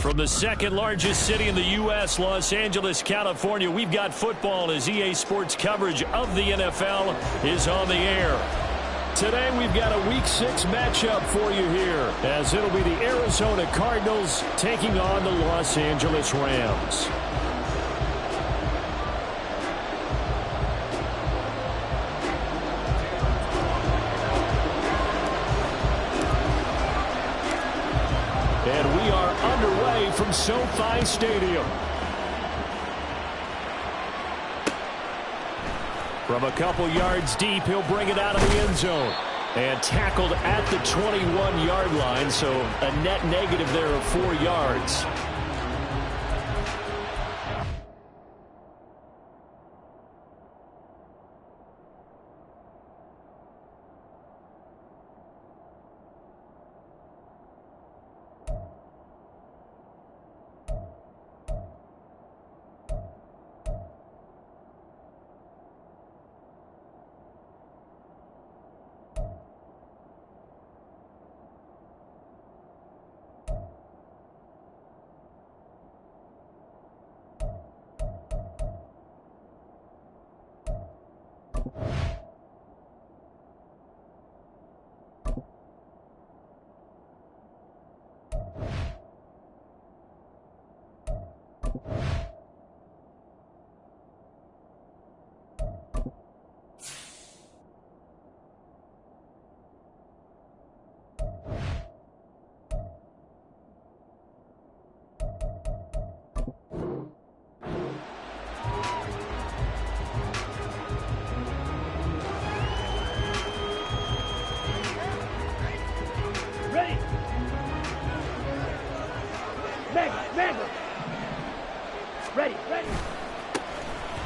From the second largest city in the U.S., Los Angeles, California, we've got football as EA Sports coverage of the NFL is on the air. Today we've got a Week 6 matchup for you here, as it'll be the Arizona Cardinals taking on the Los Angeles Rams. And we are underway from SoFi Stadium. From a couple yards deep, he'll bring it out of the end zone. And tackled at the 21-yard line, so a net negative there of 4 yards.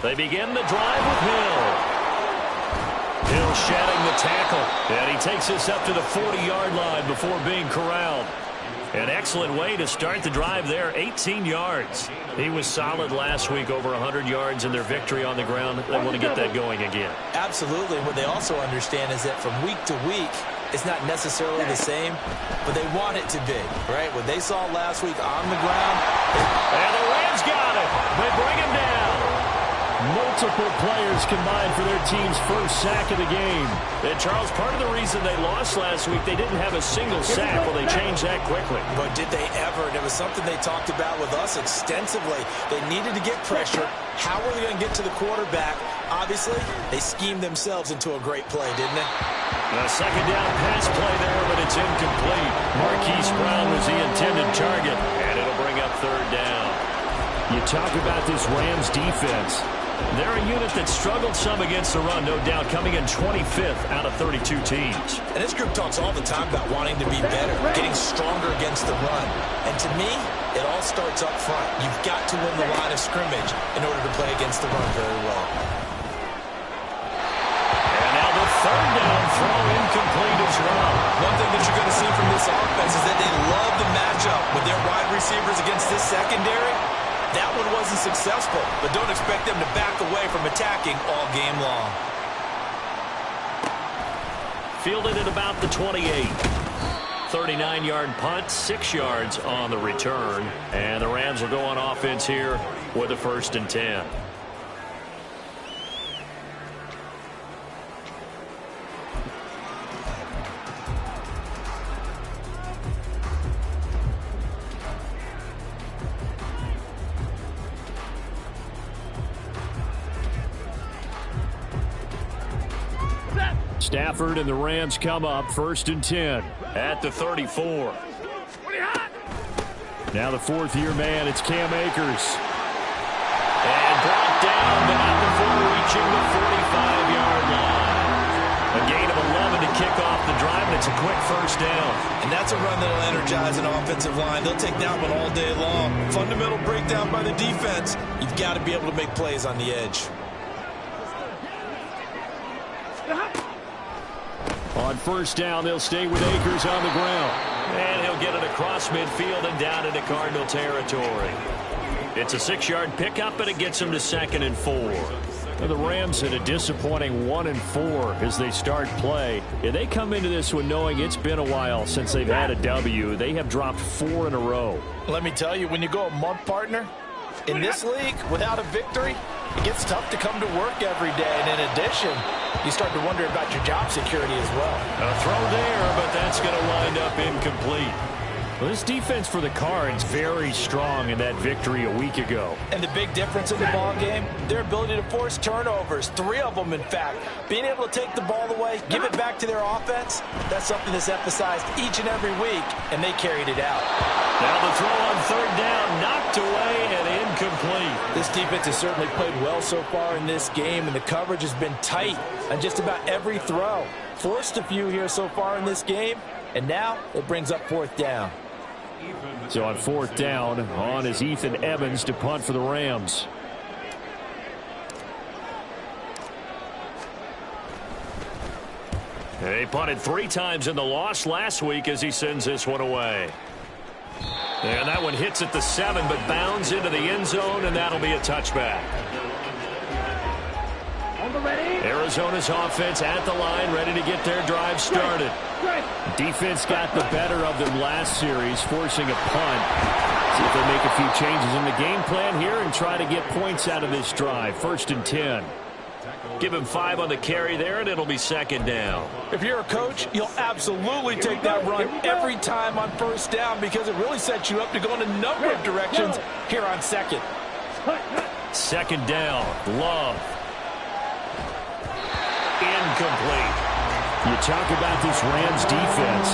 They begin the drive with Hill. Hill shedding the tackle, and he takes us up to the 40-yard line before being corralled. An excellent way to start the drive there, 18 yards. He was solid last week, over 100 yards in their victory on the ground. They want to get that going again. Absolutely. What they also understand is that from week to week, it's not necessarily the same, but they want it to be, right? What they saw last week on the ground. And the Rams got it. They bring him down. Multiple players combined for their team's first sack of the game. And, Charles, part of the reason they lost last week, they didn't have a single sack. Well, they changed that quickly. But did they ever? And it was something they talked about with us extensively. They needed to get pressure. How were they going to get to the quarterback? Obviously, they schemed themselves into a great play, didn't they? A second down pass play there, but it's incomplete. Marquise Brown was the intended target, and it'll bring up third down. You talk about this Rams defense. They're a unit that struggled some against the run, no doubt, coming in 25th out of 32 teams. And this group talks all the time about wanting to be better, getting stronger against the run. And to me, it all starts up front. You've got to win the line of scrimmage in order to play against the run very well. And now the third down throw incomplete as well. One thing that you're going to see from this offense is that they love the matchup with their wide receivers against this secondary. That one wasn't successful, but don't expect them to back away from attacking all game long. Fielded at about the 28. 39-yard punt, 6 yards on the return. And the Rams will go on offense here with a 1st and 10. Stafford and the Rams come up 1st and 10 at the 34. Now the 4th-year man, it's Cam Akers. And brought down, but not before reaching the 45-yard line. A gain of 11 to kick off the drive, and it's a quick 1st down. And that's a run that'll energize an offensive line. They'll take that one all day long. Fundamental breakdown by the defense. You've got to be able to make plays on the edge. On 1st down, they'll stay with Akers on the ground. And he'll get it across midfield and down into Cardinal territory. It's a 6-yard pickup, but it gets him to 2nd and 4. The Rams had a disappointing 1-4 as they start play. And they come into this one knowing it's been a while since they've had a W. They have dropped 4 in a row. Let me tell you, when you go a month, partner, in this league, without a victory, it gets tough to come to work every day. And in addition, you start to wonder about your job security as well. A throw there, but that's going to wind up incomplete. Well, this defense for the Cards very strong in that victory a week ago. And the big difference in the ball game, their ability to force turnovers, 3 of them, in fact. Being able to take the ball away, give it back to their offense, that's something that's emphasized each and every week, and they carried it out. Now the throw on 3rd down, knocked away and incomplete. This defense has certainly played well so far in this game, and the coverage has been tight on just about every throw. Forced a few here so far in this game, and now it brings up 4th down. So on 4th down, on is Ethan Evans to punt for the Rams. He punted 3 times in the loss last week as he sends this one away. And that one hits at the 7, but bounds into the end zone, and that'll be a touchback. Arizona's offense at the line, ready to get their drive started. Defense got the better of them last series, forcing a punt. See if they make a few changes in the game plan here and try to get points out of this drive. 1st and 10. Give him 5 on the carry there, and it'll be 2nd down. If you're a coach, you'll absolutely take that run every time on 1st down because it really sets you up to go in a number of directions here on 2nd. 2nd down, Love. Incomplete. You talk about this Rams defense.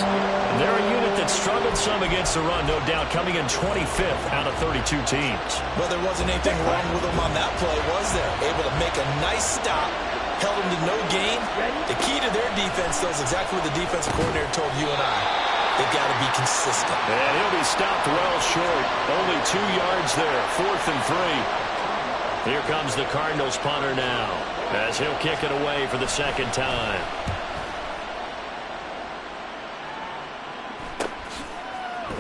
They're a unit that struggled some against the run, no doubt, coming in 25th out of 32 teams. Well, there wasn't anything wrong with them on that play, was there? Able to make a nice stop, held them to no gain. The key to their defense, though, is exactly what the defensive coordinator told you and I. They've got to be consistent. And he'll be stopped well short. Only 2 yards there, 4th and 3. Here comes the Cardinals punter now, as he'll kick it away for the 2nd time.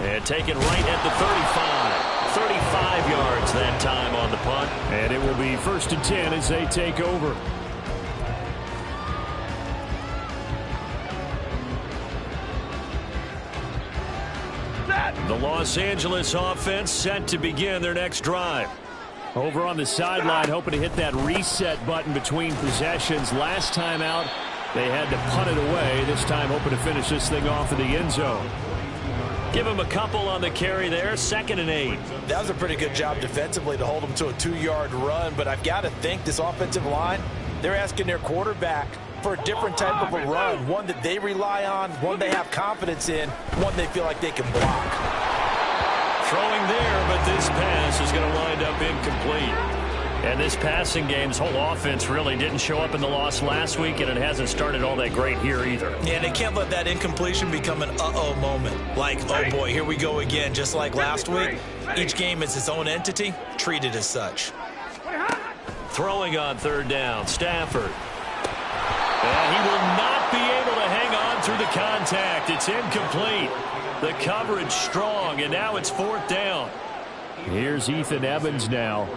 And taken right at the 35. 35 yards that time on the punt. And it will be 1st and 10 as they take over. The Los Angeles offense set to begin their next drive. Over on the sideline, hoping to hit that reset button between possessions. Last time out, they had to punt it away. This time, hoping to finish this thing off in the end zone. Give him a couple on the carry there, 2nd and 8. That was a pretty good job defensively to hold them to a 2-yard run, but I've got to think this offensive line, they're asking their quarterback for a different type of a run, one that they rely on, one they have confidence in, one they feel like they can block. Throwing there, but this pass is going to wind up incomplete. And this passing game's whole offense really didn't show up in the loss last week, and it hasn't started all that great here either. Yeah, and they can't let that incompletion become an uh-oh moment. Like, oh boy, here we go again, just like last week. Each game is its own entity, treated as such. Throwing on 3rd down, Stafford. And he will not be able to hang on through the contact. It's incomplete. The coverage strong, and now it's 4th down. Here's Ethan Evans now.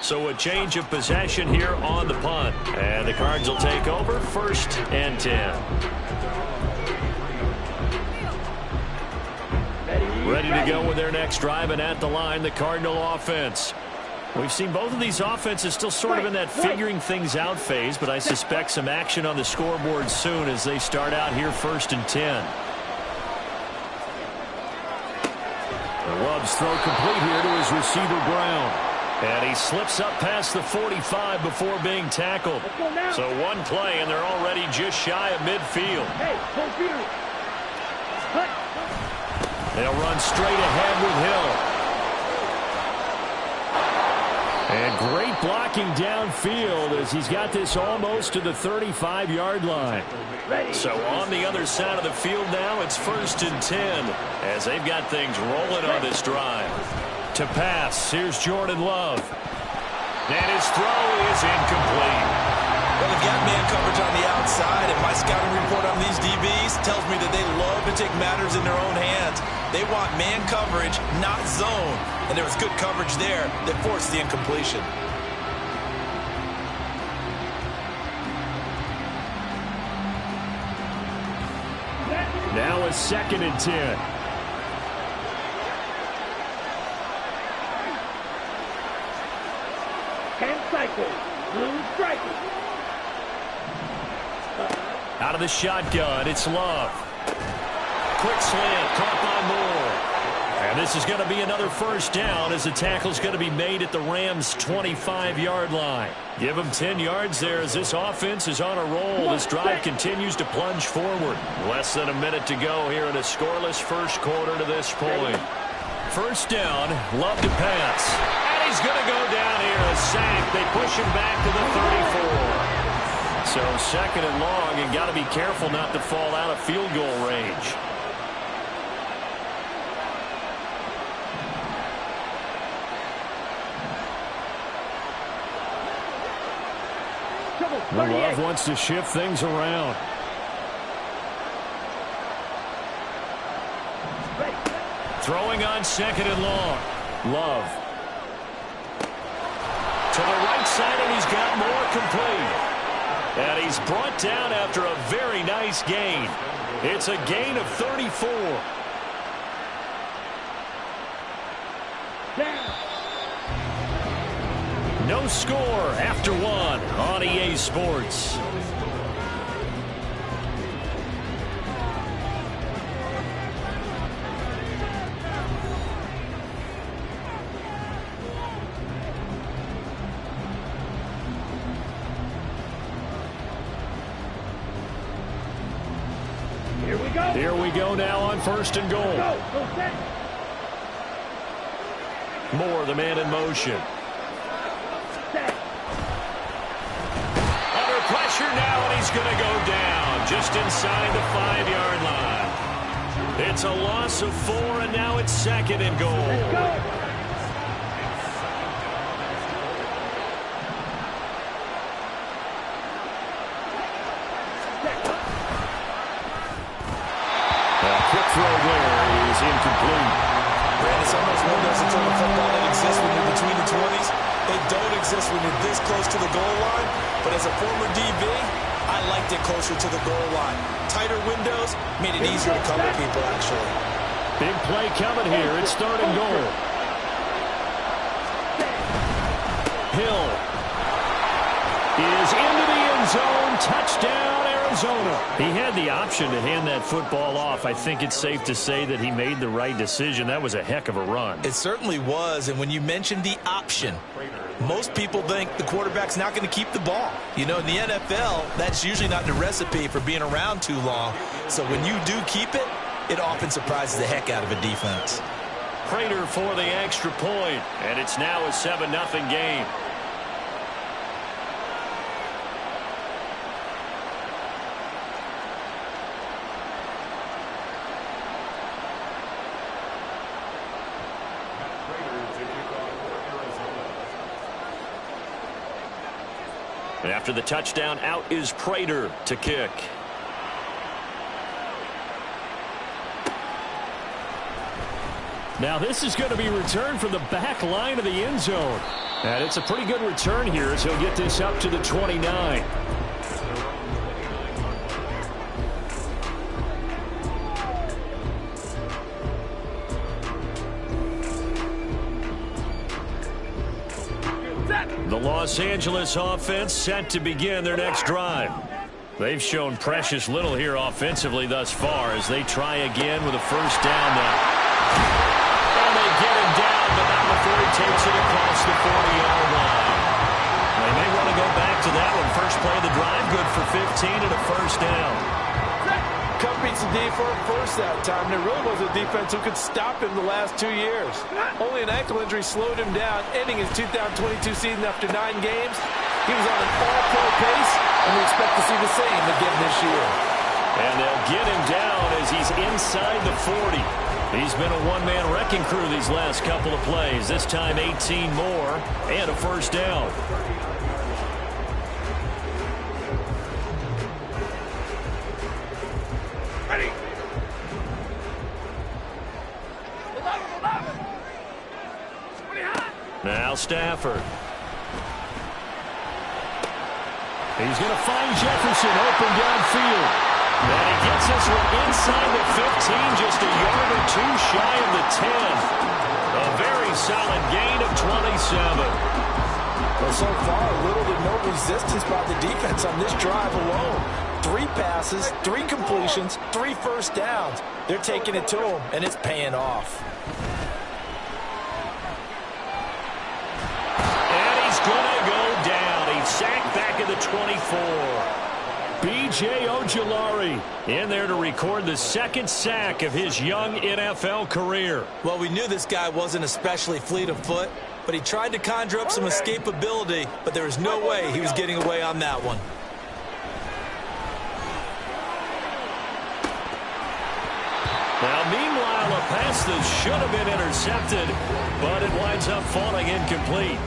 So a change of possession here on the punt. And the Cards will take over, 1st and 10. Ready to go with their next drive, and at the line, the Cardinal offense. We've seen both of these offenses still sort of in that figuring things out phase, but I suspect some action on the scoreboard soon as they start out here 1st and 10. Love's throw complete here to his receiver Brown. And he slips up past the 45 before being tackled. So one play, and they're already just shy of midfield. They'll run straight ahead with Hill. And great blocking downfield as he's got this almost to the 35-yard line. So on the other side of the field now, it's 1st and 10 as they've got things rolling on this drive. To pass, here's Jordan Love. And his throw is incomplete. Well, they've got man coverage on the outside, and my scouting report on these DBs tells me that they love to take matters in their own hands. They want man coverage, not zone. And there was good coverage there that forced the incompletion. Now a 2nd and 10. Out of the shotgun, it's Love. Quick slant, caught by Moore. And this is going to be another 1st down as the tackle's going to be made at the Rams' 25-yard line. Give them 10 yards there as this offense is on a roll. This drive continues to plunge forward. Less than a minute to go here in a scoreless first quarter to this point. 1st down, Love to pass. And he's going to go down here, a sack. They push him back to the 34. So 2nd and long, and got to be careful not to fall out of field goal range. Love wants to shift things around. Throwing on 2nd and long. Love. To the right side, and he's got more complete. And he's brought down after a very nice gain. It's a gain of 34. No score after 1 on EA Sports. Here we go now on 1st and goal. Moore, the man in motion. Under pressure now, and he's going to go down just inside the 5-yard line. It's a loss of 4, and now it's 2nd and goal. Throw there is incomplete. Brandon, some of those windows in total football that exist when you're between the 20s, they don't exist when you're this close to the goal line. But as a former DB, I liked it closer to the goal line. Tighter windows made it easier to cover people, actually. Big play coming here. It's 3rd and goal. Hill is into the end zone. Touchdown, Arizona. He had the option to hand that football off. I think it's safe to say that he made the right decision. That was a heck of a run. It certainly was. And when you mentioned the option, most people think the quarterback's not going to keep the ball. You know, in the NFL, that's usually not the recipe for being around too long. So when you do keep it, it often surprises the heck out of a defense. Prater for the extra point, and it's now a 7-0 game. And after the touchdown, out is Prater to kick. Now this is going to be returned from the back line of the end zone. And it's a pretty good return here as he'll get this up to the 29. The Los Angeles offense set to begin their next drive. They've shown precious little here offensively thus far as they try again with a 1st down now. And they get him down, but not before he takes it across the 40-yard line. They may want to go back to that one. First play of the drive, good for 15 and a 1st down. Cover beats the D for a first that time. There really was a defense who could stop him the last 2 years. Only an ankle injury slowed him down, ending his 2022 season after 9 games. He was on an all-pro pace, and we expect to see the same again this year. And they'll get him down as he's inside the 40. He's been a one-man wrecking crew these last couple of plays. This time 18 more and a first down. Ready. Now Stafford. He's going to find Jefferson open downfield. And he gets this one inside the 15, just a yard or two shy of the 10. A very solid gain of 27. Well, so far, little to no resistance by the defense on this drive alone. 3 passes, 3 completions, 3 first downs. They're taking it to him, and it's paying off. And he's going to go down. He's sacked back at the 24. B.J. Ojulari in there to record the second sack of his young NFL career. Well, we knew this guy wasn't especially fleet of foot, but he tried to conjure up some escapability, but there was no way he was getting away on that one. Now, meanwhile, a pass that should have been intercepted, but it winds up falling incomplete.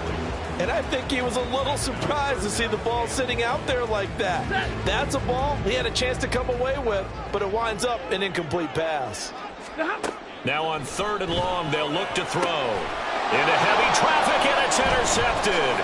And I think he was a little surprised to see the ball sitting out there like that. That's a ball he had a chance to come away with, but it winds up an incomplete pass. Now on 3rd and long, they'll look to throw. Into heavy traffic, and it's intercepted.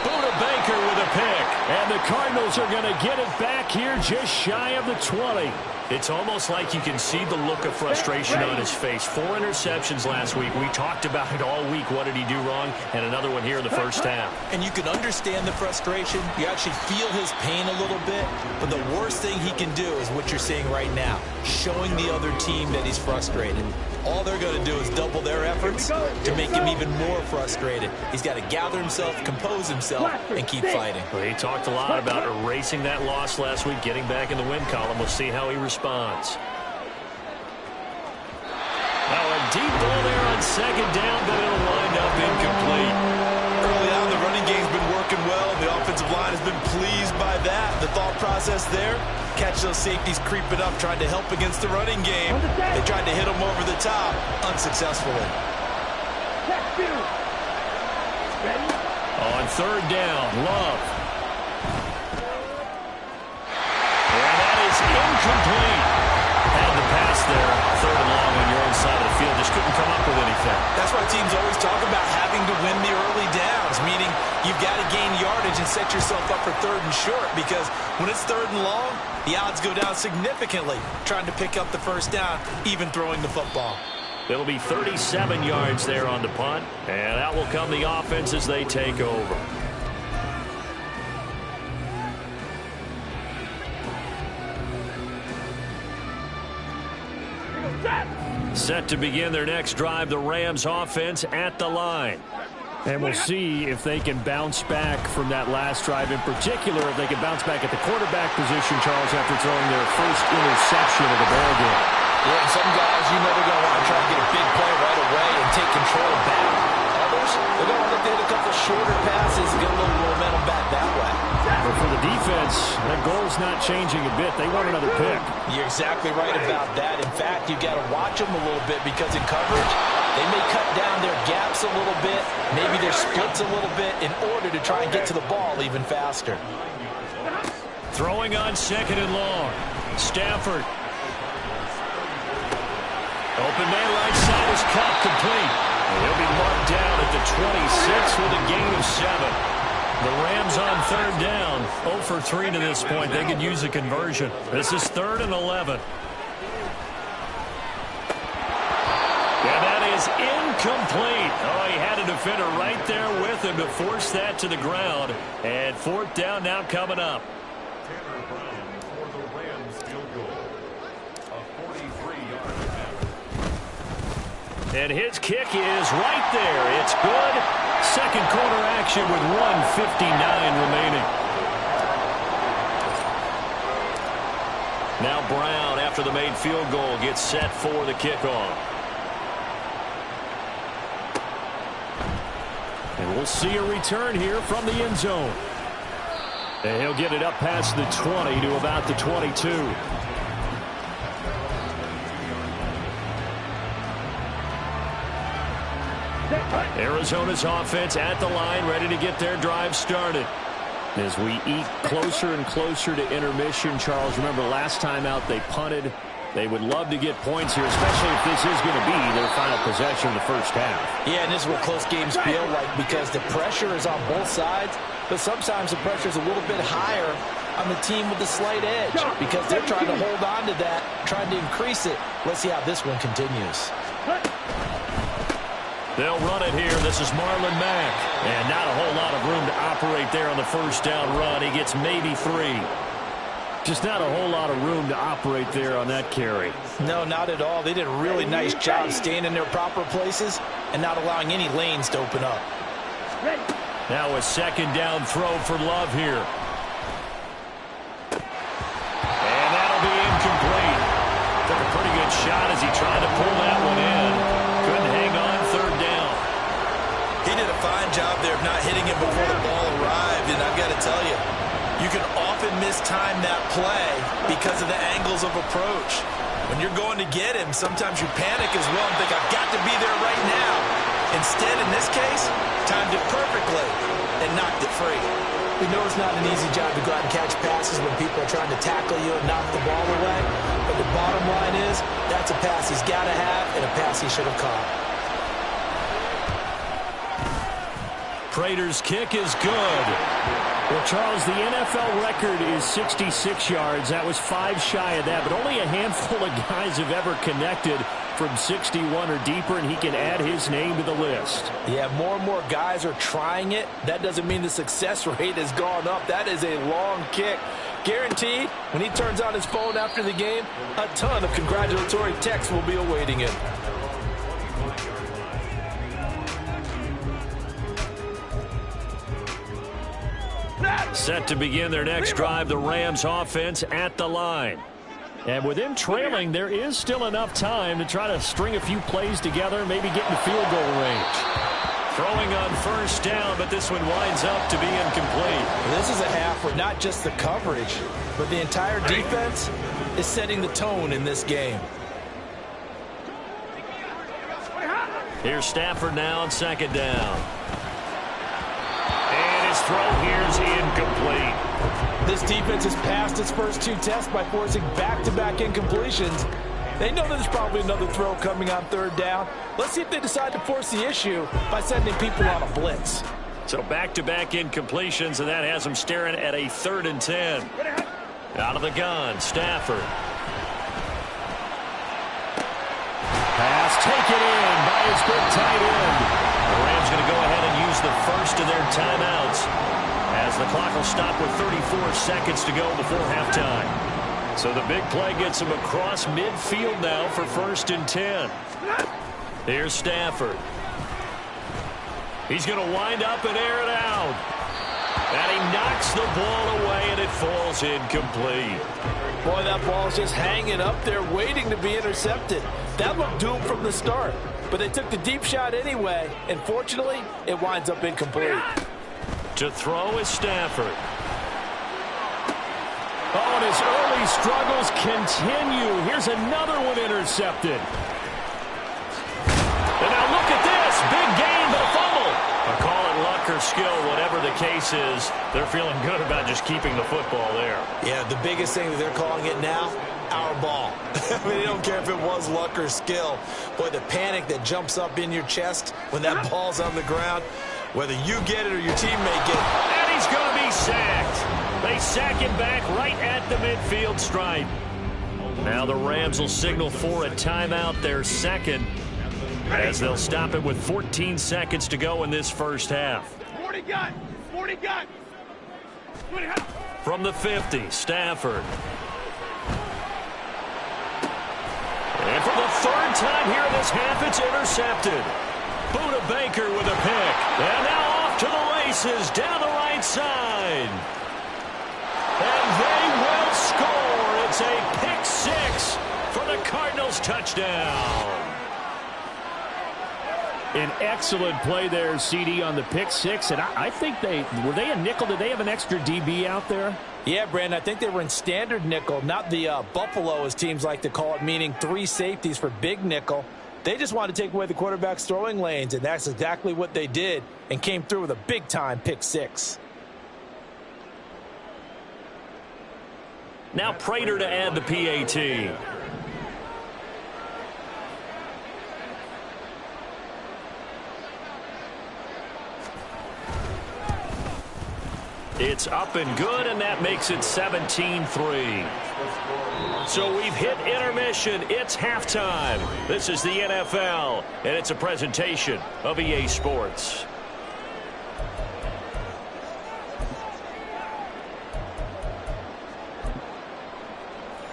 Buda Baker with a pick. And the Cardinals are going to get it back here just shy of the 20. It's almost like you can see the look of frustration on his face. 4 interceptions last week. We talked about it all week. What did he do wrong? And another one here in the first half. And you can understand the frustration. You actually feel his pain a little bit. But the worst thing he can do is what you're seeing right now, showing the other team that he's frustrated. All they're going to do is double their efforts to make him even more frustrated. He's got to gather himself, compose himself, and keep fighting. Well, he talked a lot about erasing that loss last week, getting back in the win column. We'll see how he responds. Now a deep ball there on 2nd down, but it'll wind up incomplete. Early on, the running game's been working well. The offensive line has been pleased by that. The thought process there, catch those safeties creeping up, trying to help against the running game. They tried to hit them over the top, unsuccessfully. On 3rd down, Love. And that is incomplete. Had the pass there, 3rd and long on your own side of the field. Just couldn't come up with anything. That's why teams always talk about having to win the early downs, meaning you've got to gain yardage and set yourself up for 3rd and short, because when it's 3rd and long, the odds go down significantly trying to pick up the first down, even throwing the football. It'll be 37 yards there on the punt, and out will come the offense as they take over. Set to begin their next drive, the Rams offense at the line. And we'll see if they can bounce back from that last drive. In particular, if they can bounce back at the quarterback position, Charles, after throwing their first interception of the ballgame. Yeah, and some guys, you know they're going to want to try to get a big play right away and take control back. Others, they're going to want to hit a couple shorter passes and get a little momentum back that way. But for the defense, that goal's not changing a bit. They want another pick. You're exactly right about that. In fact, you've got to watch them a little bit, because in coverage, they may cut down their gaps a little bit, maybe their splits a little bit, in order to try and get to the ball even faster. Throwing on 2nd and long. Stafford. Open man right side is caught, complete. He'll be marked down at the 26 with a gain of 7. The Rams on 3rd down, 0 for 3 to this point. They could use a conversion. This is 3rd and 11. And that is incomplete. Oh, he had a defender right there with him to force that to the ground. And 4th down now coming up. And his kick is right there. It's good. 2nd quarter action with 1:59 remaining. Now Brown after the made field goal gets set for the kickoff. And we'll see a return here from the end zone. And he'll get it up past the 20 to about the 22. Arizona's offense at the line, ready to get their drive started. As we eat closer and closer to intermission, Charles, remember last time out they punted. They would love to get points here, especially if this is going to be their final possession in the first half. Yeah, and this is what close games feel like because the pressure is on both sides, but sometimes the pressure is a little bit higher on the team with the slight edge because they're trying to hold on to that, trying to increase it. Let's see how this one continues. They'll run it here. This is Marlon Mack. And not a whole lot of room to operate there on the first down run. He gets maybe 3. Just not a whole lot of room to operate there on that carry. No, not at all. They did a really nice job staying in their proper places and not allowing any lanes to open up. Now a second down throw for Love here. And that'll be incomplete. Took a pretty good shot as he tried to pull that one in. Couldn't hang on third down. He did a fine job there of not hitting it before the ball arrived, and I've got to tell you, you can often mistime that play because of the angles of approach. When you're going to get him, sometimes you panic as well and think, I've got to be there right now. Instead, in this case, timed it perfectly and knocked it free. We know it's not an easy job to go out and catch passes when people are trying to tackle you and knock the ball away. But the bottom line is, that's a pass he's got to have and a pass he should have caught. Prater's kick is good. Well, Charles, the NFL record is 66 yards. That was 5 shy of that, but only a handful of guys have ever connected from 61 or deeper, and he can add his name to the list. Yeah, more and more guys are trying it. That doesn't mean the success rate has gone up. That is a long kick. Guaranteed, when he turns on his phone after the game, a ton of congratulatory texts will be awaiting him. Set to begin their next drive, the Rams offense at the line. And with them trailing, there is still enough time to try to string a few plays together, maybe get in field goal range. Throwing on first down, but this one winds up to be incomplete. This is a half where not just the coverage, but the entire defense is setting the tone in this game. Here's Stafford now on second down. And his throw here's incomplete. This defense has passed its first 2 tests by forcing back-to-back incompletions. They know there's probably another throw coming on third down. Let's see if they decide to force the issue by sending people on a blitz. So back-to-back incompletions, and that has them staring at a 3rd and 10. Out of the gun, Stafford. Pass taken in by his big tight end. The Rams going to go ahead and use the first of their timeouts as the clock will stop with 34 seconds to go before halftime. So the big play gets him across midfield now for 1st and 10. Here's Stafford. He's going to wind up and air it out. And he knocks the ball away, and it falls incomplete. Boy, that ball's just hanging up there waiting to be intercepted. That looked doomed from the start. But they took the deep shot anyway, and fortunately, it winds up incomplete. To throw is Stafford. Oh, and his early struggles continue. Here's another one intercepted. And now look at this. Big gain, but a fumble. Call it luck or skill, whatever the case is. They're feeling good about just keeping the football there. Yeah, the biggest thing that they're calling it now, our ball. I mean, they don't care if it was luck or skill. Boy, the panic that jumps up in your chest when that ball's on the ground, whether you get it or your teammate get it. And he's going to be sacked. They sack him back right at the midfield stripe. Now the Rams will signal for a timeout, their second, as they'll stop it with 14 seconds to go in this first half. 40 gun! 40 gun! From the 50, Stafford. And for the 3rd time here in this half, it's intercepted. Buda Baker with a pick. And now off to the races down the right side. And they will score. It's a pick six for the Cardinals touchdown. An excellent play there, CD, on the pick six. And I think were they a nickel? Did they have an extra DB out there? Yeah, Brandon, I think they were in standard nickel, not the Buffalo, as teams like to call it, meaning 3 safeties for big nickel. They just wanted to take away the quarterback's throwing lanes, and that's exactly what they did, and came through with a big-time pick six. Now Prater to add the PAT. It's up and good, and that makes it 17-3. So we've hit intermission. It's halftime. This is the NFL, and it's a presentation of EA Sports.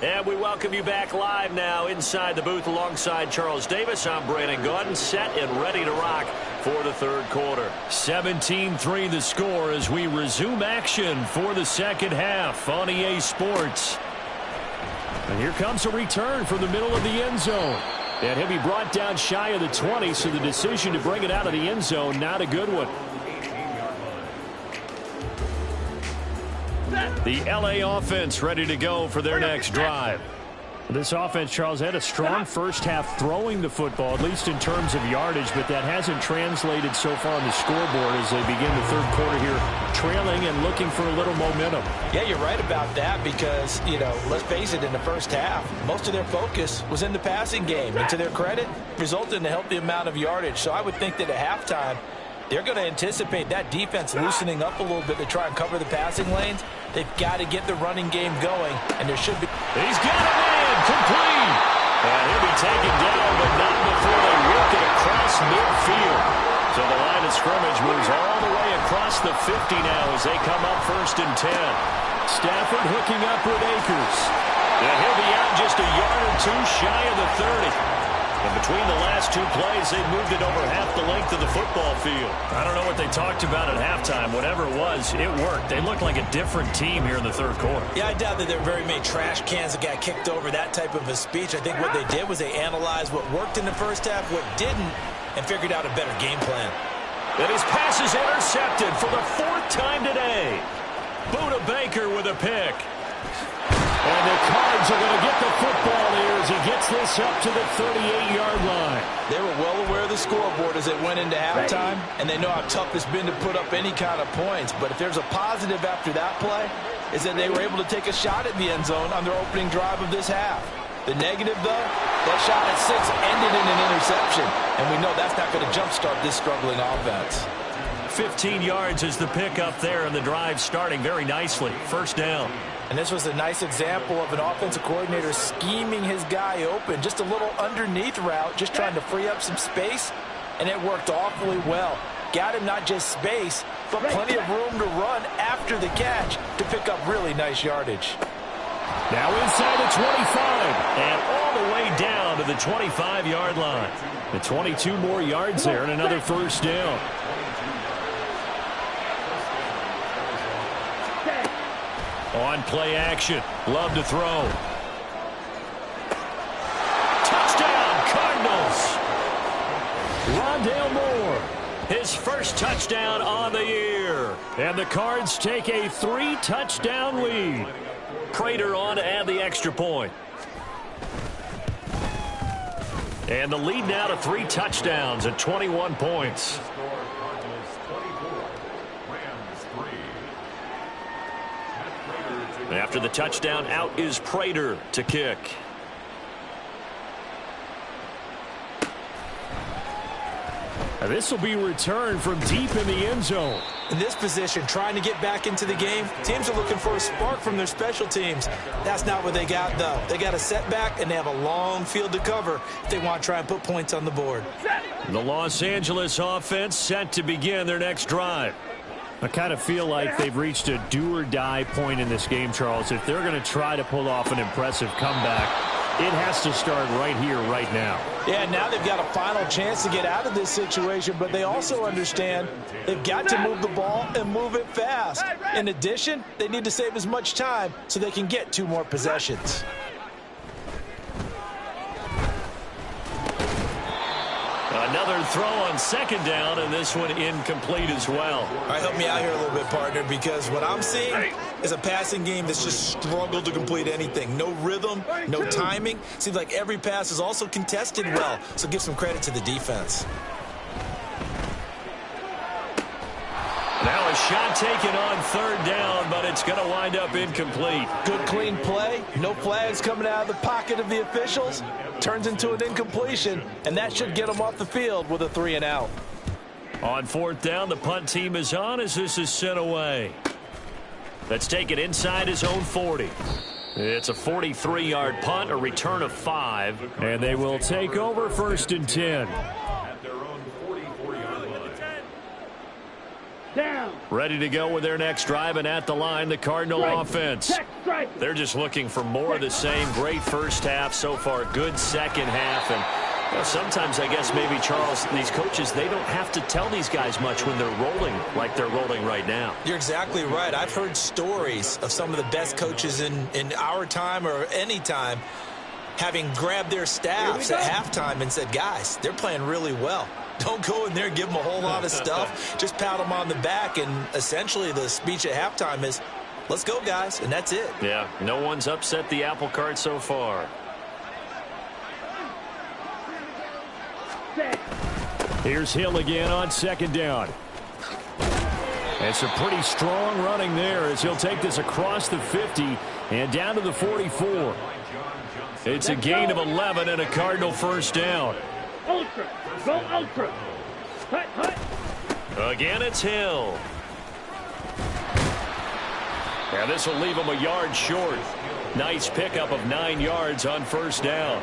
And we welcome you back live now inside the booth alongside Charles Davis. I'm Brandon Gaudin, set and ready to rock for the third quarter. 17-3 the score as we resume action for the second half on EA Sports. And here comes a return from the middle of the end zone. And he'll be brought down shy of the 20, so the decision to bring it out of the end zone, not a good one. The LA offense ready to go for their next drive. This offense, Charles, had a strong first half throwing the football, at least in terms of yardage, but that hasn't translated so far on the scoreboard as they begin the third quarter here, trailing and looking for a little momentum. Yeah, you're right about that because, let's face it, in the first half, most of their focus was in the passing game. And to their credit, resulted in a healthy amount of yardage. So I would think that at halftime, they're going to anticipate that defense loosening up a little bit to try and cover the passing lanes. They've got to get the running game going, and there should be... He's got it in, complete. And he'll be taken down, but not before they work it across midfield. So the line of scrimmage moves all the way across the 50 now as they come up 1st and 10. Stafford hooking up with Akers. And he'll be out just a yard or two shy of the 30. And between the last two plays, they moved it over half the length of the football field. I don't know what they talked about at halftime. Whatever it was, it worked. They looked like a different team here in the third quarter. Yeah, I doubt that there were very many trash cans that got kicked over, that type of a speech. I think what they did was they analyzed what worked in the first half, what didn't, and figured out a better game plan. And his pass is intercepted for the 4th time today. Buda Baker with a pick. And the Cards are going to get the football here as he gets this up to the 38-yard line. They were well aware of the scoreboard as it went into halftime, and they know how tough it's been to put up any kind of points. But if there's a positive after that play, is that they were able to take a shot at the end zone on their opening drive of this half. The negative, though, that shot at 6 ended in an interception, and we know that's not going to jumpstart this struggling offense. 15 yards is the pickup there, and the drive starting very nicely. 1st down. And this was a nice example of an offensive coordinator scheming his guy open. Just a little underneath route, just trying to free up some space, and it worked awfully well. Got him not just space, but plenty of room to run after the catch to pick up really nice yardage. Now inside the 25. And all the way down to the 25-yard line. The 22 more yards there and another 1st down. On play action. Love to throw. Touchdown, Cardinals. Rondale Moore. His first touchdown on the year. And the Cards take a 3-touchdown lead. Prater on to add the extra point. And the lead now to 3 touchdowns at 21 points. After the touchdown, out is Prater to kick. This will be returned from deep in the end zone. In this position, trying to get back into the game, teams are looking for a spark from their special teams. That's not what they got, though. They got a setback, and they have a long field to cover if they want to try and put points on the board. The Los Angeles offense set to begin their next drive. I kind of feel like they've reached a do-or-die point in this game, Charles. If they're going to try to pull off an impressive comeback, It has to start right here, right now. Yeah, now they've got a final chance to get out of this situation, but they also understand they've got to move the ball and move it fast. In addition, they need to save as much time so they can get 2 more possessions. Another throw on second down, and this one incomplete as well. All right, help me out here a little bit, partner, because what I'm seeing is a passing game that's just struggled to complete anything. No rhythm, no timing. Seems like every pass is also contested well, so give some credit to the defense. Now a shot taken on third down, but it's going to wind up incomplete. Good, clean play. No flags coming out of the pocket of the officials. Turns into an incompletion, and that should get them off the field with a 3 and out. On fourth down, the punt team is on as this is sent away. Let's take it inside his own 40. It's a 43-yard punt, a return of 5. And they will take over 1st and 10. Down. Ready to go with their next drive, and at the line, the Cardinal offense. They're just looking for more of the same. Great first half so far, good second half. And sometimes, I guess, maybe, Charles, these coaches, they don't have to tell these guys much when they're rolling like they're rolling right now. You're exactly right. I've heard stories of some of the best coaches in our time or any time having grabbed their staffs at halftime and said, guys, they're playing really well. Don't go in there and give them a whole lot of stuff. Just pat them on the back, and essentially the speech at halftime is, let's go, guys, and that's it. Yeah, no one's upset the apple cart so far. Here's Hill again on second down. And some pretty strong running there as he'll take this across the 50 and down to the 44. It's a gain of 11 and a Cardinal first down. Ultra. Go ultra. Hut, hut. Again, it's Hill. And this will leave him a yard short. Nice pickup of 9 yards on first down.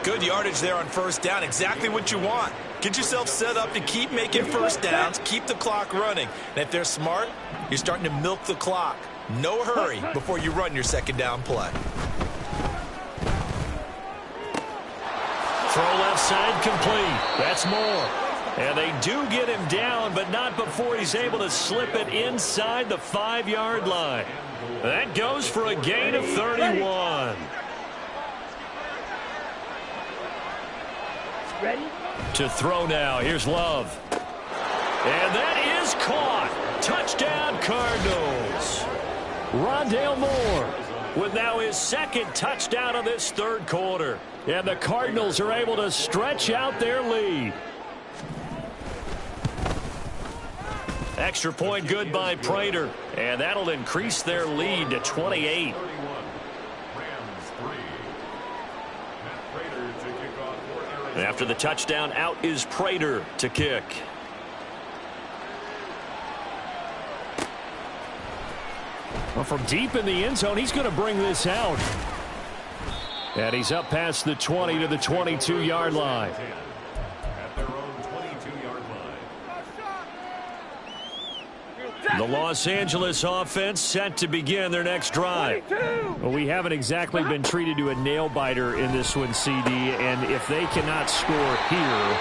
Good yardage there on first down. Exactly what you want. Get yourself set up to keep making first downs, keep the clock running. And if they're smart, you're starting to milk the clock. No hurry before you run your second down play. Throw left side complete. That's more. And they do get him down, but not before he's able to slip it inside the 5-yard line. That goes for a gain of 31. Ready? To throw now. Here's Love. And that is caught. Touchdown, Cardinals. Rondale Moore with now his second touchdown of this third quarter. And the Cardinals are able to stretch out their lead. Extra point good by Prater. And that'll increase their lead to 28. After the touchdown, out is Prater to kick. Well, from deep in the end zone, he's going to bring this out. And he's up past the 20 to the 22-yard line. The Los Angeles offense set to begin their next drive. Well, we haven't exactly been treated to a nail-biter in this one, CD, and if they cannot score here,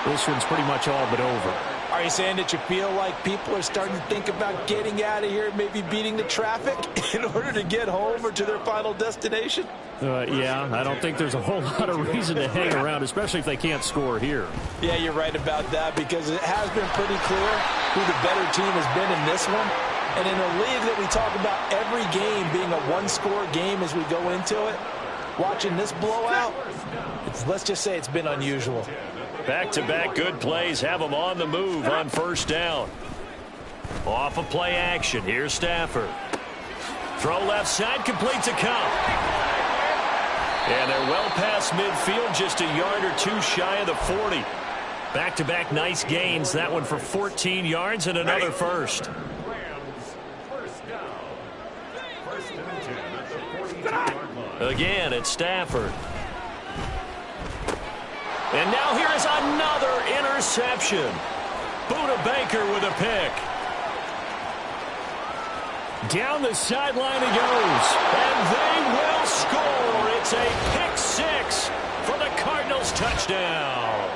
this one's pretty much all but over. Are you saying that you feel like people are starting to think about getting out of here, maybe beating the traffic in order to get home or to their final destination? Yeah, I don't think there's a whole lot of reason to hang around, especially if they can't score here. Yeah, you're right about that, because it has been pretty clear who the better team has been in this one. And in a league that we talk about every game being a one-score game as we go into it, watching this blowout, let's just say it's been unusual. Back-to-back good plays have them on the move on first down. Off of play action. Here's Stafford. Throw left side, complete to Cup. And they're well past midfield, just a yard or two shy of the 40. Back-to-back nice gains. That one for 14 yards and another first. Again, it's Stafford. And now here is another interception. Buda Baker with a pick. Down the sideline he goes. And they will score. It's a pick six for the Cardinals touchdown.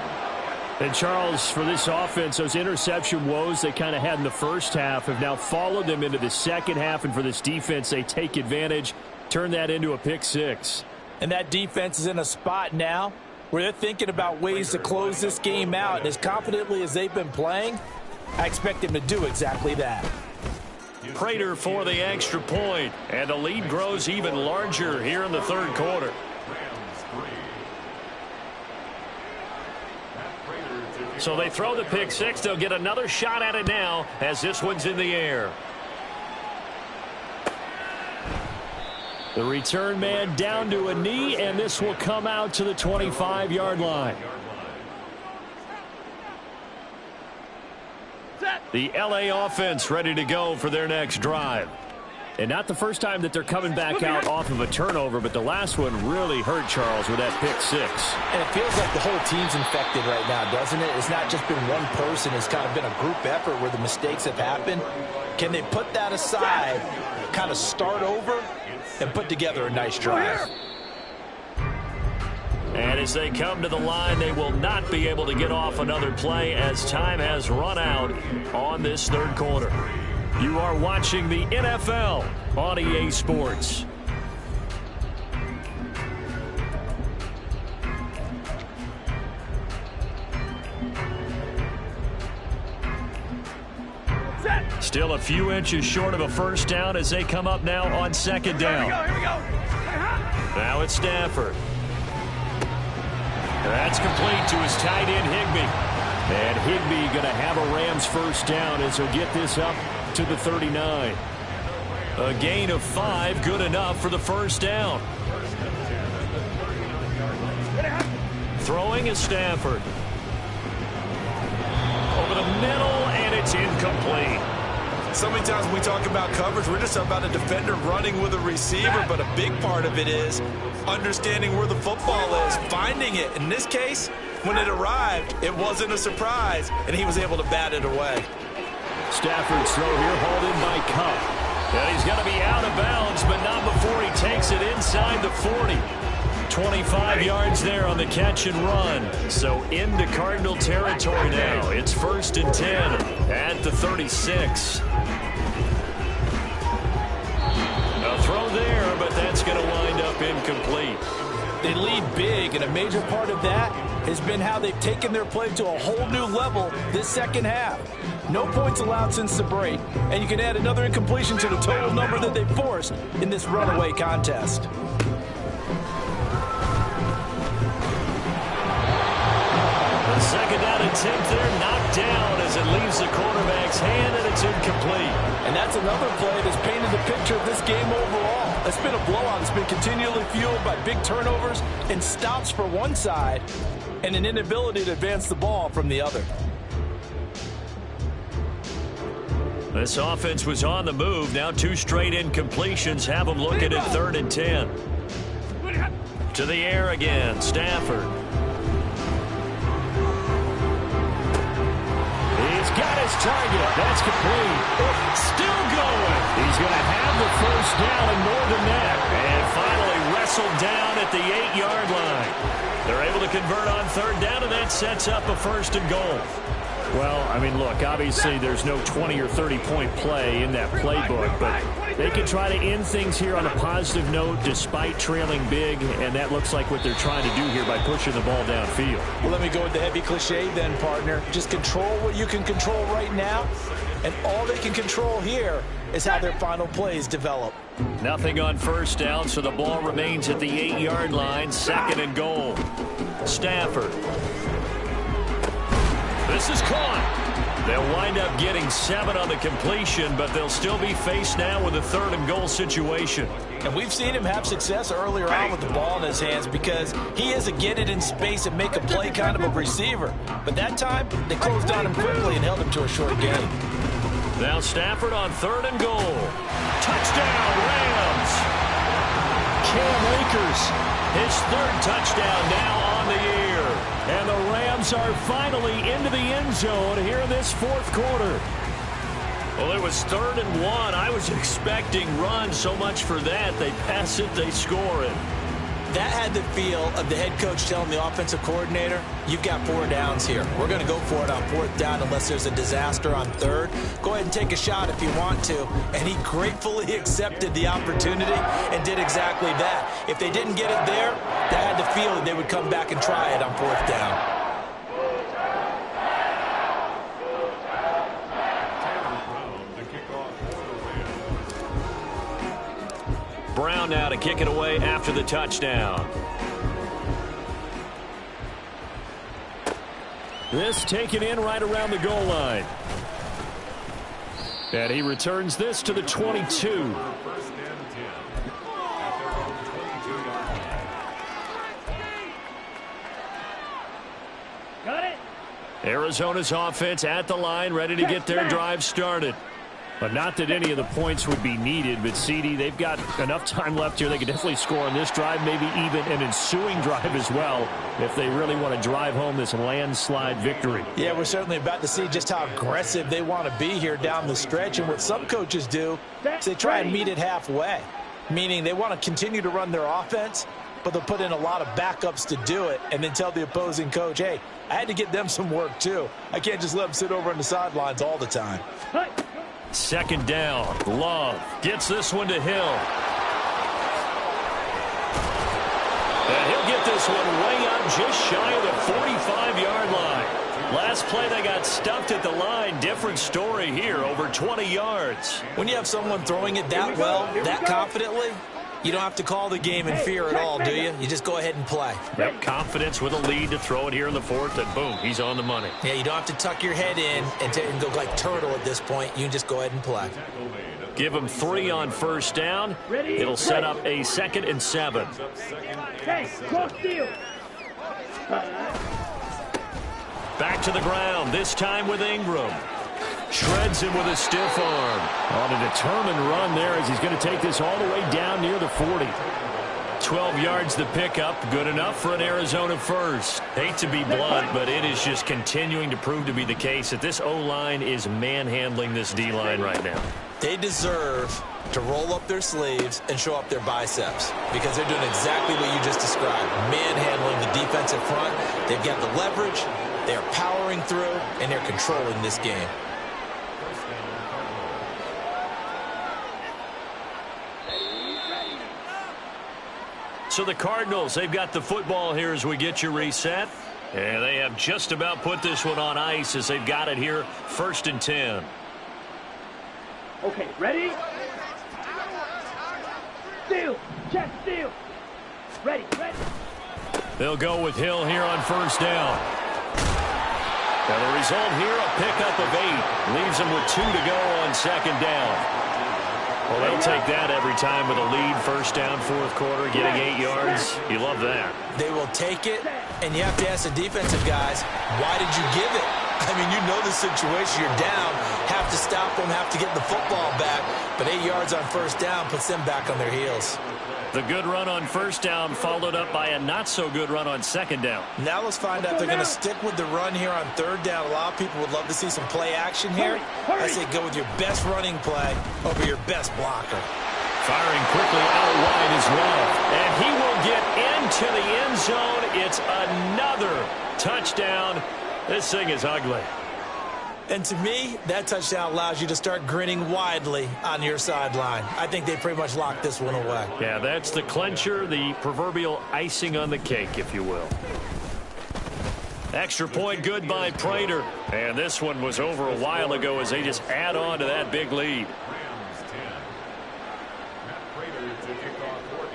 And Charles, for this offense, those interception woes they kind of had in the first half have now followed them into the second half. And for this defense, they take advantage, turn that into a pick six. And that defense is in a spot now where they're thinking about ways to close this game out. And as confidently as they've been playing, I expect them to do exactly that. Prater for the extra point, and the lead grows even larger here in the third quarter. So they throw the pick six. They'll get another shot at it now as this one's in the air. The return man down to a knee, and this will come out to the 25-yard line. The LA offense ready to go for their next drive. And not the first time that they're coming back out off of a turnover, but the last one really hurt Charles with that pick six. And it feels like the whole team's infected right now, doesn't it? It's not just been one person. It's kind of been a group effort where the mistakes have happened. Can they put that aside, kind of start over, and put together a nice drive? And as they come to the line, they will not be able to get off another play as time has run out on this third quarter. You are watching the NFL on EA Sports. Still a few inches short of a first down as they come up now on second down. Here we go. Now it's Stafford. That's complete to his tight end, Higbee. And Higbee going to have a Rams first down as he'll get this up to the 39. A gain of 5, good enough for the first down. Throwing is Stafford. Over the middle, and it's incomplete. So many times when we talk about coverage, we're just about a defender running with a receiver, but a big part of it is understanding where the football is, finding it. In this case, when it arrived, it wasn't a surprise, and he was able to bat it away. Stafford's throw here hauled in by Cup. And he's going to be out of bounds, but not before he takes it inside the 40. 25 yards there on the catch and run. So into Cardinal territory now. It's 1st and 10 at the 36. A throw there, but that's going to wind up incomplete. They lead big, and a major part of that has been how they've taken their play to a whole new level this second half. No points allowed since the break, and you can add another incompletion to the total number that they forced in this runaway contest. The second down attempt there knocked down as it leaves the quarterback's hand, and it's incomplete. And that's another play that's painted the picture of this game overall. It's been a blowout. It's been continually fueled by big turnovers and stops for one side and an inability to advance the ball from the other. This offense was on the move. Now 2 straight incompletions have them looking at 3rd and 10. To the air again, Stafford. He's got his target. That's complete. Still going. He's going to have the first down and more than that. And finally wrestled down at the 8-yard line. They're able to convert on 3rd down, and that sets up a 1st and goal. Well, I mean, look, obviously there's no 20 or 30-point play in that playbook, but they can try to end things here on a positive note despite trailing big, and that looks like what they're trying to do here by pushing the ball downfield. Well, let me go with the heavy cliche then, partner. Just control what you can control right now, and all they can control here is how their final plays develop. Nothing on first down, so the ball remains at the 8-yard line, 2nd and goal. Stafford. This is caught. They'll wind up getting 7 on the completion, but they'll still be faced now with a 3rd and goal situation. And we've seen him have success earlier on with the ball in his hands because he is a get it in space and make a play kind of a receiver. But that time, they closed on him quickly and held him to a short game. Now Stafford on 3rd and goal. Touchdown, Rams. Cam Akers, his 3rd touchdown now on the year. And the Rams are finally into the end zone here in this 4th quarter. Well, it was 3rd and 1. I was expecting runs. So much for that. They pass it, they score it. That had the feel of the head coach telling the offensive coordinator, you've got 4 downs here. We're going to go for it on 4th down unless there's a disaster on 3rd. Go ahead and take a shot if you want to. And he gratefully accepted the opportunity and did exactly that. If they didn't get it there, they had the feel that they would come back and try it on 4th down. Brown now to kick it away after the touchdown. This taken in right around the goal line. And he returns this to the 22. Got it. Arizona's offense at the line, ready to get their drive started. But not that any of the points would be needed, but CD, they've got enough time left here. They could definitely score on this drive, maybe even an ensuing drive as well, if they really want to drive home this landslide victory. Yeah, we're certainly about to see just how aggressive they want to be here down the stretch. And what some coaches do is they try and meet it halfway, meaning they want to continue to run their offense, but they'll put in a lot of backups to do it and then tell the opposing coach, hey, I had to get them some work too. I can't just let them sit over on the sidelines all the time. 2nd down. Love gets this one to Hill. And he'll get this one way up just shy of the 45-yard line. Last play they got stuffed at the line. Different story here, over 20 yards. When you have someone throwing it that well, that confidently, you don't have to call the game in fear at all, do you? You just go ahead and play. Yep, confidence with a lead to throw it here in the 4th, and boom, he's on the money. Yeah, you don't have to tuck your head in and go like turtle at this point. You can just go ahead and play. Give him 3 on 1st down. It'll set up a 2nd and 7. Hey, cross field. Back to the ground, this time with Ingram. Shreds him with a stiff arm. On a determined run there as he's going to take this all the way down near the 40. 12 yards the pickup. Good enough for an Arizona first. Hate to be blunt, but it is just continuing to prove to be the case that this O-line is manhandling this D-line right now. They deserve to roll up their sleeves and show up their biceps because they're doing exactly what you just described. Manhandling the defensive front. They've got the leverage. They're powering through, and they're controlling this game. So the Cardinals, they've got the football here as we get you reset. And they have just about put this one on ice as they've got it here, 1st and 10. Okay, ready? Steal, check, steal. Ready. They'll go with Hill here on 1st down. And the result here, a pickup of 8. Leaves them with 2 to go on 2nd down. Well, they'll take that every time with a lead. 1st down, 4th quarter, getting 8 yards. You love that. They will take it, and you have to ask the defensive guys, why did you give it? I mean, you know the situation. You're down, have to stop them, have to get the football back. But 8 yards on 1st down puts them back on their heels. The good run on 1st down followed up by a not-so-good run on 2nd down. Now let's find out if they're going to stick with the run here on 3rd down. A lot of people would love to see some play action here. I say go with your best running play over your best blocker. Firing quickly out wide is Love. And he will get into the end zone. It's another touchdown. This thing is ugly. And to me, that touchdown allows you to start grinning widely on your sideline. I think they pretty much locked this one away. Yeah, that's the clincher, the proverbial icing on the cake, if you will. Extra point good by Prater. And this one was over a while ago as they just add on to that big lead.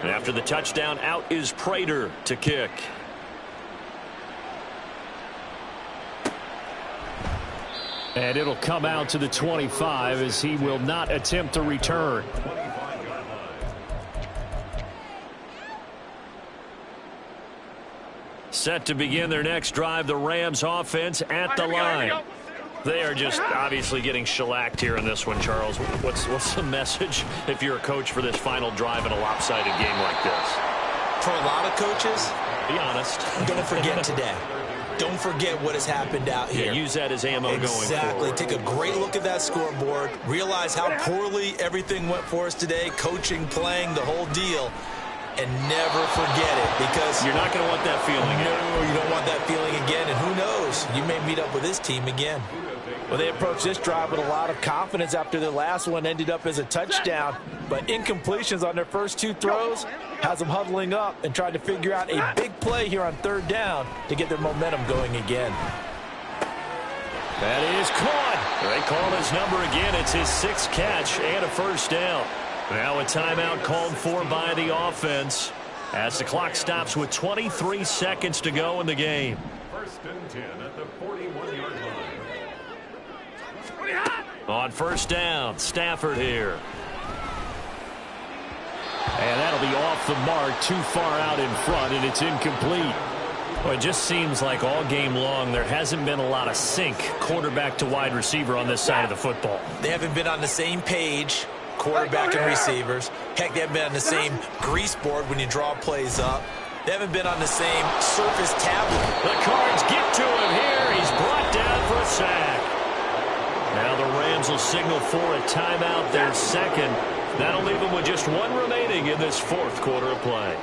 And after the touchdown, out is Prater to kick. And it'll come out to the 25 as he will not attempt to return. Set to begin their next drive, the Rams offense at the line. They are just obviously getting shellacked here in this one, Charles. What's the message if you're a coach for this final drive in a lopsided game like this? For a lot of coaches, be honest. don't forget today. don't forget what has happened out here. Yeah, use that as ammo going forward. Exactly. Take a great look at that scoreboard. Realize how poorly everything went for us today. Coaching, playing, the whole deal. And never forget it, because you're not going to want that feeling again. No, you don't want that feeling again, and who knows, you may meet up with this team again. Well, they approached this drive with a lot of confidence after their last one ended up as a touchdown, but incompletions on their first two throws has them huddling up and trying to figure out a big play here on third down to get their momentum going again. That is caught. They call his number again. It's his 6th catch and a first down. Now a timeout called for by the offense as the clock stops with 23 seconds to go in the game. 1st and 10 at the 41-yard line. On first down, Stafford here. And that'll be off the mark, too far out in front, and it's incomplete. Well, it just seems like all game long there hasn't been a lot of sync quarterback to wide receiver on this side of the football. They haven't been on the same page, quarterback and receivers. Heck, they haven't been on the same grease board when you draw plays up. They haven't been on the same surface tablet. The Cards get to him here. He's brought down for a sack. Now the Rams will signal for a timeout, their second. That'll leave them with just one remaining in this 4th quarter of play.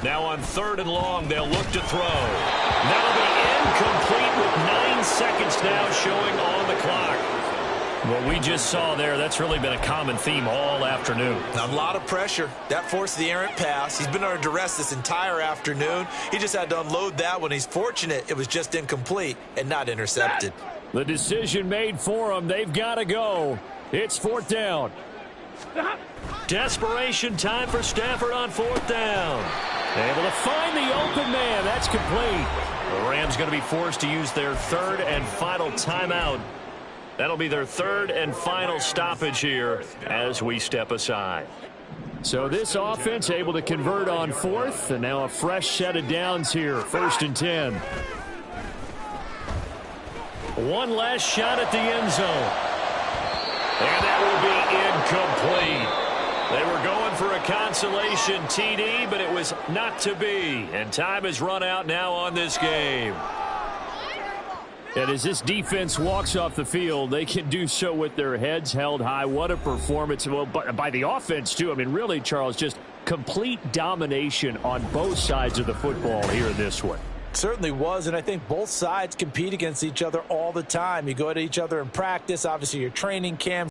Now on 3rd and long, they'll look to throw. That'll be incomplete with 9 seconds now showing on the clock. What we just saw there, that's really been a common theme all afternoon. A lot of pressure. That forced the errant pass. He's been under duress this entire afternoon. He just had to unload that one. He's fortunate it was just incomplete and not intercepted. The decision made for him. They've got to go. It's 4th down. Desperation time for Stafford on 4th down. Able to find the open man. That's complete. The Rams going to be forced to use their 3rd and final timeout. That'll be their 3rd and final stoppage here as we step aside. So this offense able to convert on 4th, and now a fresh set of downs here. 1st and 10. One last shot at the end zone. And that will be incomplete. They were going for a consolation TD, but it was not to be. And time has run out now on this game. And as this defense walks off the field, they can do so with their heads held high. What a performance. Well, by the offense, too. I mean, really, Charles, just complete domination on both sides of the football here in this one. Certainly was, and I think both sides compete against each other all the time. You go at each other in practice. Obviously, your training camp.